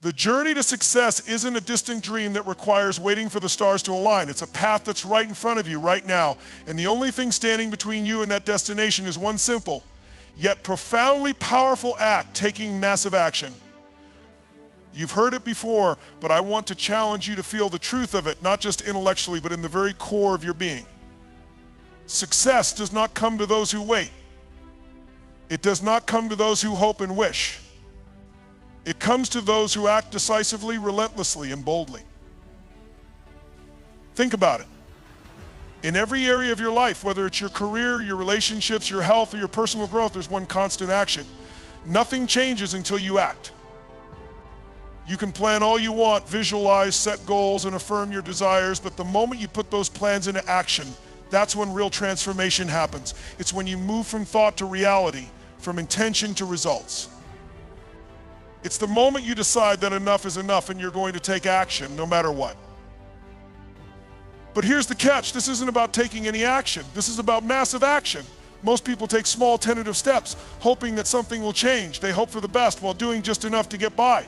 The journey to success isn't a distant dream that requires waiting for the stars to align. It's a path that's right in front of you right now. And the only thing standing between you and that destination is one simple, yet profoundly powerful act: taking massive action. You've heard it before, but I want to challenge you to feel the truth of it, not just intellectually, but in the very core of your being. Success does not come to those who wait. It does not come to those who hope and wish. It comes to those who act decisively, relentlessly, and boldly. Think about it. In every area of your life, whether it's your career, your relationships, your health, or your personal growth, there's one constant action. Nothing changes until you act. You can plan all you want, visualize, set goals, and affirm your desires, but the moment you put those plans into action, that's when real transformation happens. It's when you move from thought to reality, from intention to results. It's the moment you decide that enough is enough and you're going to take action no matter what. But here's the catch: this isn't about taking any action. This is about massive action. Most people take small tentative steps, hoping that something will change. They hope for the best while doing just enough to get by.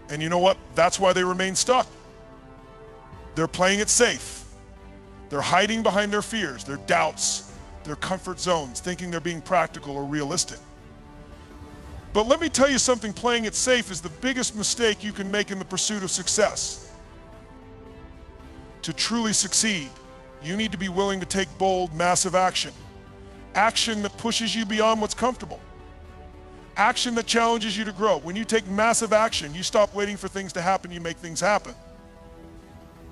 And you know what? That's why they remain stuck. They're playing it safe. They're hiding behind their fears, their doubts, their comfort zones, thinking they're being practical or realistic. But let me tell you something: playing it safe is the biggest mistake you can make in the pursuit of success. To truly succeed, you need to be willing to take bold, massive action. Action that pushes you beyond what's comfortable. Action that challenges you to grow. When you take massive action, you stop waiting for things to happen, you make things happen.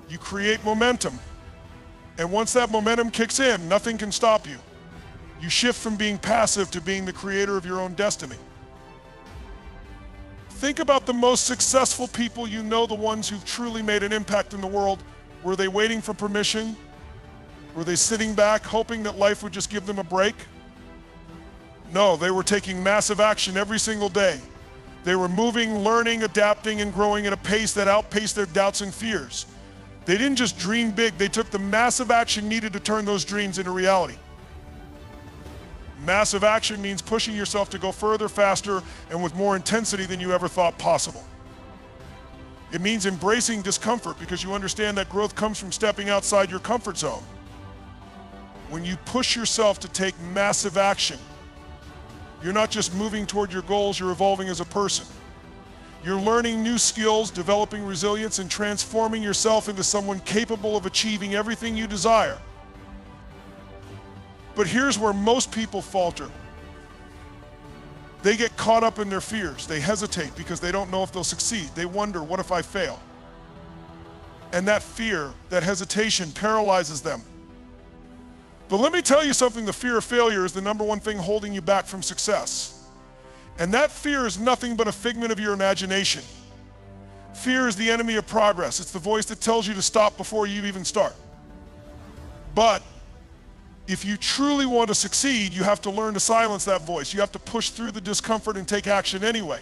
You create momentum. And once that momentum kicks in, nothing can stop you. You shift from being passive to being the creator of your own destiny. Think about the most successful people you know, the ones who've truly made an impact in the world. Were they waiting for permission? Were they sitting back hoping that life would just give them a break? No, they were taking massive action every single day. They were moving, learning, adapting, and growing at a pace that outpaced their doubts and fears. They didn't just dream big, they took the massive action needed to turn those dreams into reality. Massive action means pushing yourself to go further, faster, and with more intensity than you ever thought possible. It means embracing discomfort because you understand that growth comes from stepping outside your comfort zone. When you push yourself to take massive action, you're not just moving toward your goals, you're evolving as a person. You're learning new skills, developing resilience, and transforming yourself into someone capable of achieving everything you desire. But here's where most people falter. They get caught up in their fears. They hesitate because they don't know if they'll succeed. They wonder, what if I fail? And that fear, that hesitation paralyzes them. But let me tell you something: the fear of failure is the number one thing holding you back from success. And that fear is nothing but a figment of your imagination. Fear is the enemy of progress. It's the voice that tells you to stop before you even start. But if you truly want to succeed, you have to learn to silence that voice. You have to push through the discomfort and take action anyway.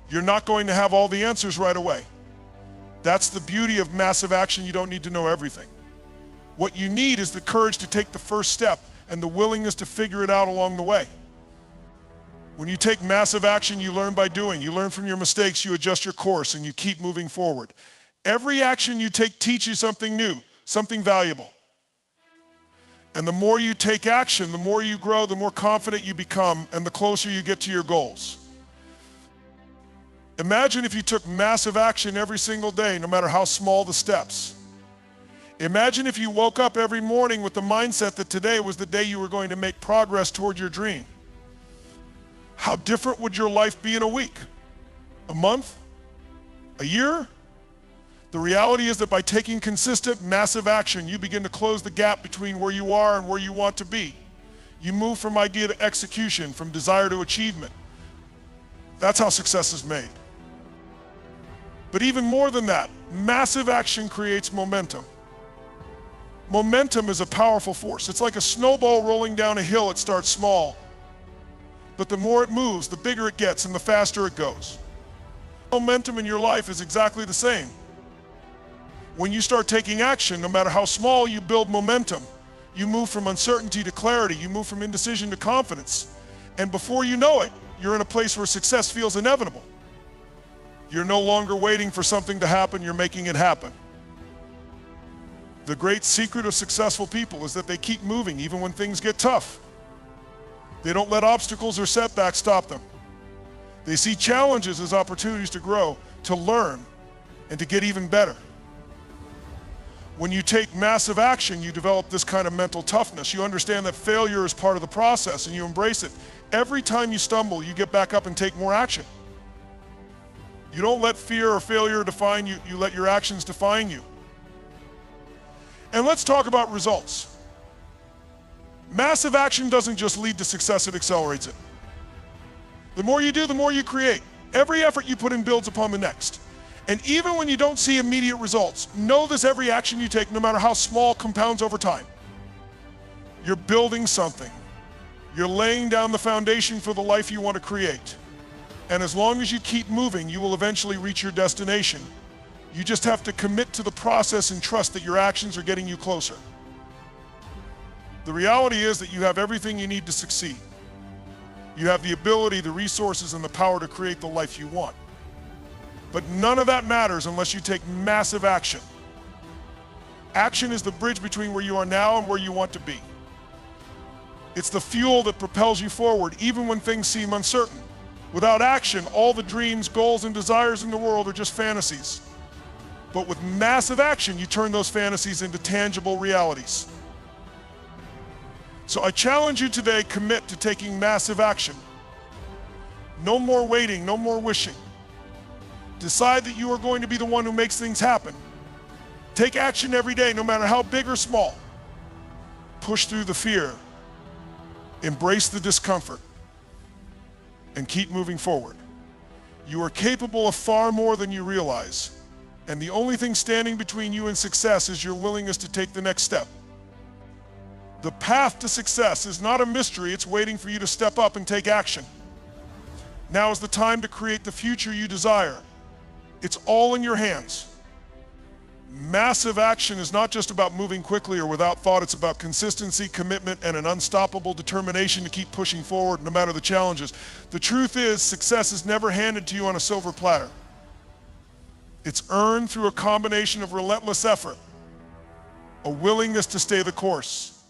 You're not going to have all the answers right away. That's the beauty of massive action. You don't need to know everything. What you need is the courage to take the first step and the willingness to figure it out along the way. When you take massive action, you learn by doing. You learn from your mistakes, you adjust your course, and you keep moving forward. Every action you take teaches you something new, something valuable. And the more you take action, the more you grow, the more confident you become, and the closer you get to your goals. Imagine if you took massive action every single day, no matter how small the steps. Imagine if you woke up every morning with the mindset that today was the day you were going to make progress toward your dream. How different would your life be in a week, a month, a year? The reality is that by taking consistent, massive action, you begin to close the gap between where you are and where you want to be. You move from idea to execution, from desire to achievement. That's how success is made. But even more than that, massive action creates momentum. Momentum is a powerful force. It's like a snowball rolling down a hill. It starts small, but the more it moves, the bigger it gets and the faster it goes. Momentum in your life is exactly the same. When you start taking action, no matter how small, you build momentum. You move from uncertainty to clarity. You move from indecision to confidence. And before you know it, you're in a place where success feels inevitable. You're no longer waiting for something to happen, you're making it happen. The great secret of successful people is that they keep moving even when things get tough. They don't let obstacles or setbacks stop them. They see challenges as opportunities to grow, to learn, and to get even better. When you take massive action, you develop this kind of mental toughness. You understand that failure is part of the process and you embrace it. Every time you stumble, you get back up and take more action. You don't let fear or failure define you, you let your actions define you. And let's talk about results. Massive action doesn't just lead to success, it accelerates it. The more you do, the more you create. Every effort you put in builds upon the next. And even when you don't see immediate results, know this: every action you take, no matter how small, compounds over time. You're building something. You're laying down the foundation for the life you want to create. And as long as you keep moving, you will eventually reach your destination. You just have to commit to the process and trust that your actions are getting you closer. The reality is that you have everything you need to succeed. You have the ability, the resources, and the power to create the life you want. But none of that matters unless you take massive action. Action is the bridge between where you are now and where you want to be. It's the fuel that propels you forward, even when things seem uncertain. Without action, all the dreams, goals, and desires in the world are just fantasies. But with massive action, you turn those fantasies into tangible realities. So I challenge you today, commit to taking massive action. No more waiting, no more wishing. Decide that you are going to be the one who makes things happen. Take action every day, no matter how big or small. Push through the fear. Embrace the discomfort. And keep moving forward. You are capable of far more than you realize. And the only thing standing between you and success is your willingness to take the next step. The path to success is not a mystery, it's waiting for you to step up and take action. Now is the time to create the future you desire. It's all in your hands. Massive action is not just about moving quickly or without thought, it's about consistency, commitment, and an unstoppable determination to keep pushing forward no matter the challenges. The truth is, success is never handed to you on a silver platter. It's earned through a combination of relentless effort, a willingness to stay the course,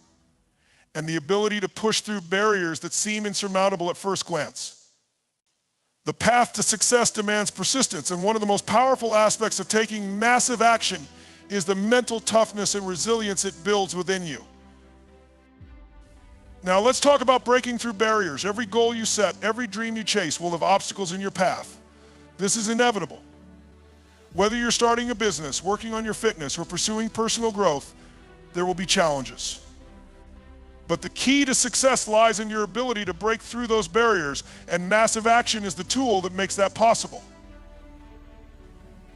and the ability to push through barriers that seem insurmountable at first glance. The path to success demands persistence, and one of the most powerful aspects of taking massive action is the mental toughness and resilience it builds within you. Now let's talk about breaking through barriers. Every goal you set, every dream you chase will have obstacles in your path. This is inevitable. Whether you're starting a business, working on your fitness, or pursuing personal growth, there will be challenges. But the key to success lies in your ability to break through those barriers, and massive action is the tool that makes that possible.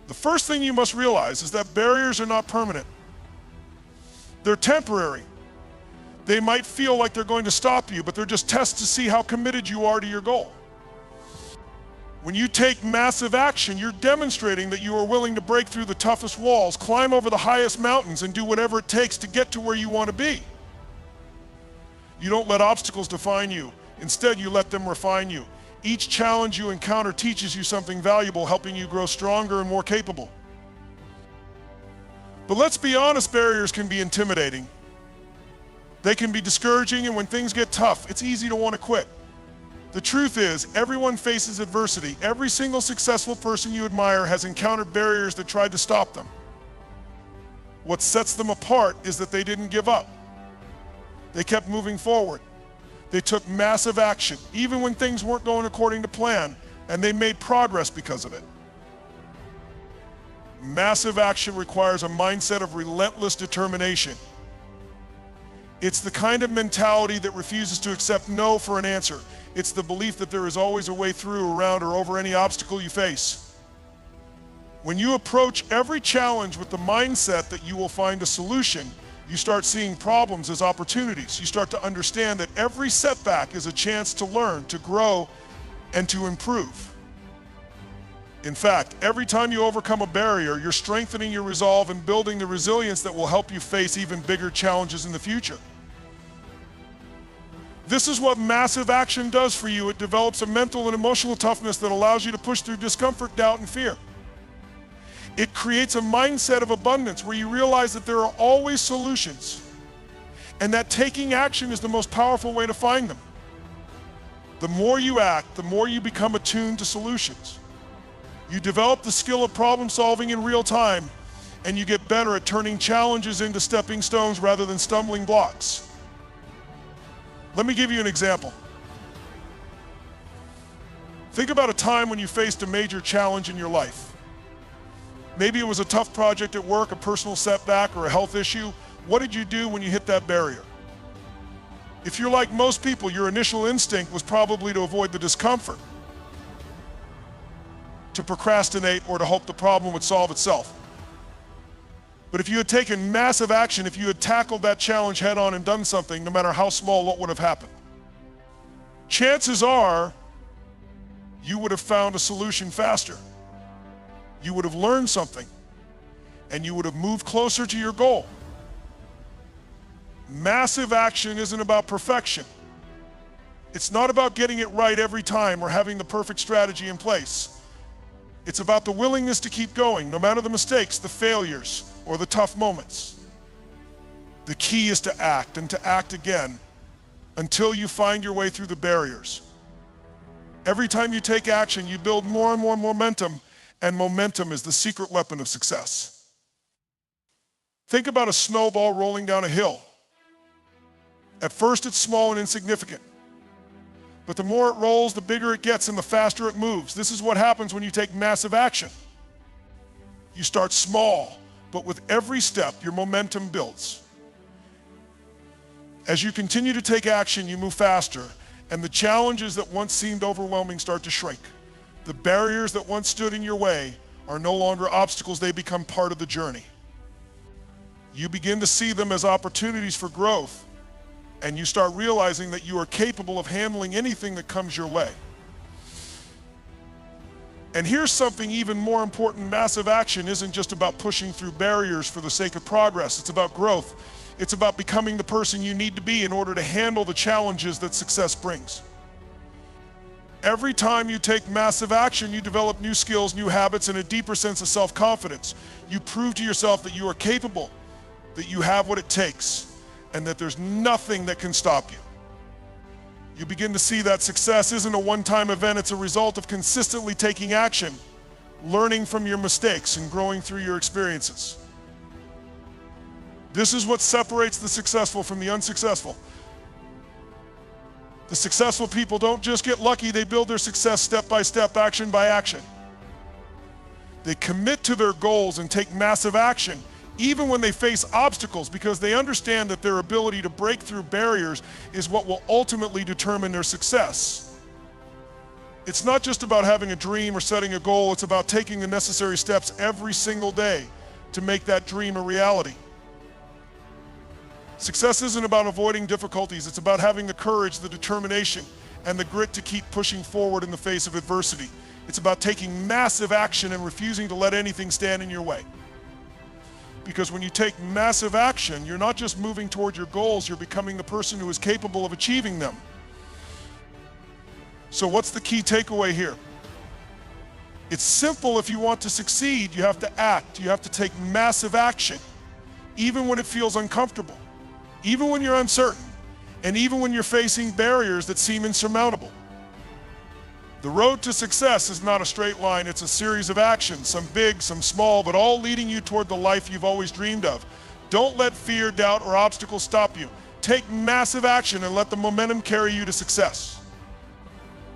The first thing you must realize is that barriers are not permanent. They're temporary. They might feel like they're going to stop you, but they're just tests to see how committed you are to your goal. When you take massive action, you're demonstrating that you are willing to break through the toughest walls, climb over the highest mountains, and do whatever it takes to get to where you want to be. You don't let obstacles define you. Instead, you let them refine you. Each challenge you encounter teaches you something valuable, helping you grow stronger and more capable. But let's be honest, barriers can be intimidating. They can be discouraging, and when things get tough, it's easy to want to quit. The truth is, everyone faces adversity. Every single successful person you admire has encountered barriers that tried to stop them. What sets them apart is that they didn't give up. They kept moving forward. They took massive action, even when things weren't going according to plan, and they made progress because of it. Massive action requires a mindset of relentless determination. It's the kind of mentality that refuses to accept no for an answer. It's the belief that there is always a way through, around, or over any obstacle you face. When you approach every challenge with the mindset that you will find a solution, you start seeing problems as opportunities. You start to understand that every setback is a chance to learn, to grow, and to improve. In fact, every time you overcome a barrier, you're strengthening your resolve and building the resilience that will help you face even bigger challenges in the future. This is what massive action does for you. It develops a mental and emotional toughness that allows you to push through discomfort, doubt, and fear. It creates a mindset of abundance where you realize that there are always solutions and that taking action is the most powerful way to find them. The more you act, the more you become attuned to solutions. You develop the skill of problem solving in real time, and you get better at turning challenges into stepping stones rather than stumbling blocks. Let me give you an example. Think about a time when you faced a major challenge in your life. Maybe it was a tough project at work, a personal setback, or a health issue. What did you do when you hit that barrier? If you're like most people, your initial instinct was probably to avoid the discomfort, to procrastinate, or to hope the problem would solve itself. But if you had taken massive action, if you had tackled that challenge head on and done something, no matter how small, what would have happened? Chances are you would have found a solution faster. You would have learned something, and you would have moved closer to your goal. Massive action isn't about perfection. It's not about getting it right every time or having the perfect strategy in place. It's about the willingness to keep going, no matter the mistakes, the failures, or the tough moments. The key is to act and to act again until you find your way through the barriers. Every time you take action, you build more and more momentum, and momentum is the secret weapon of success. Think about a snowball rolling down a hill. At first, it's small and insignificant. But the more it rolls, the bigger it gets and the faster it moves. This is what happens when you take massive action. You start small, but with every step, your momentum builds. As you continue to take action, you move faster, and the challenges that once seemed overwhelming start to shrink. The barriers that once stood in your way are no longer obstacles, they become part of the journey. You begin to see them as opportunities for growth, and you start realizing that you are capable of handling anything that comes your way. And here's something even more important. Massive action isn't just about pushing through barriers for the sake of progress. It's about growth. It's about becoming the person you need to be in order to handle the challenges that success brings. Every time you take massive action, you develop new skills, new habits, and a deeper sense of self-confidence. You prove to yourself that you are capable, that you have what it takes, and that there's nothing that can stop you. You begin to see that success isn't a one-time event, it's a result of consistently taking action, learning from your mistakes, and growing through your experiences. This is what separates the successful from the unsuccessful. The successful people don't just get lucky, they build their success step by step, action by action. They commit to their goals and take massive action, even when they face obstacles, because they understand that their ability to break through barriers is what will ultimately determine their success. It's not just about having a dream or setting a goal, it's about taking the necessary steps every single day to make that dream a reality. Success isn't about avoiding difficulties, it's about having the courage, the determination, and the grit to keep pushing forward in the face of adversity. It's about taking massive action and refusing to let anything stand in your way. Because when you take massive action, you're not just moving toward your goals, you're becoming the person who is capable of achieving them. So what's the key takeaway here? It's simple. If you want to succeed, you have to act. You have to take massive action, even when it feels uncomfortable, even when you're uncertain, and even when you're facing barriers that seem insurmountable. The road to success is not a straight line, it's a series of actions, some big, some small, but all leading you toward the life you've always dreamed of. Don't let fear, doubt, or obstacles stop you. Take massive action and let the momentum carry you to success.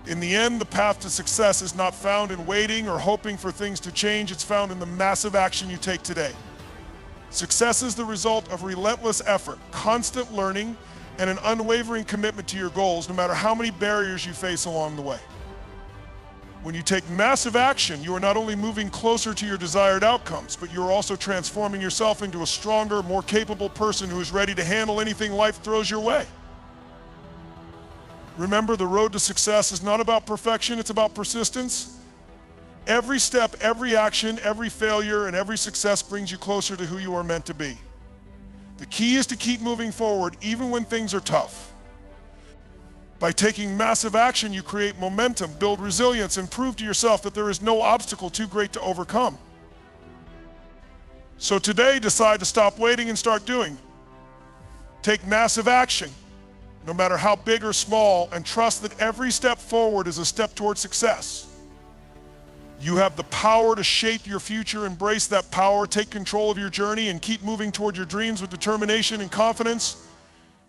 In the end, the path to success is not found in waiting or hoping for things to change, it's found in the massive action you take today. Success is the result of relentless effort, constant learning, and an unwavering commitment to your goals, no matter how many barriers you face along the way. When you take massive action, you are not only moving closer to your desired outcomes, but you're also transforming yourself into a stronger, more capable person who is ready to handle anything life throws your way. Remember, the road to success is not about perfection, it's about persistence. Every step, every action, every failure, and every success brings you closer to who you are meant to be. The key is to keep moving forward, even when things are tough. By taking massive action, you create momentum, build resilience, and prove to yourself that there is no obstacle too great to overcome. So today, decide to stop waiting and start doing. Take massive action, no matter how big or small, and trust that every step forward is a step toward success. You have the power to shape your future. Embrace that power, take control of your journey, and keep moving toward your dreams with determination and confidence.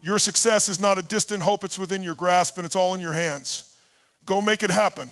Your success is not a distant hope, it's within your grasp, and it's all in your hands. Go make it happen.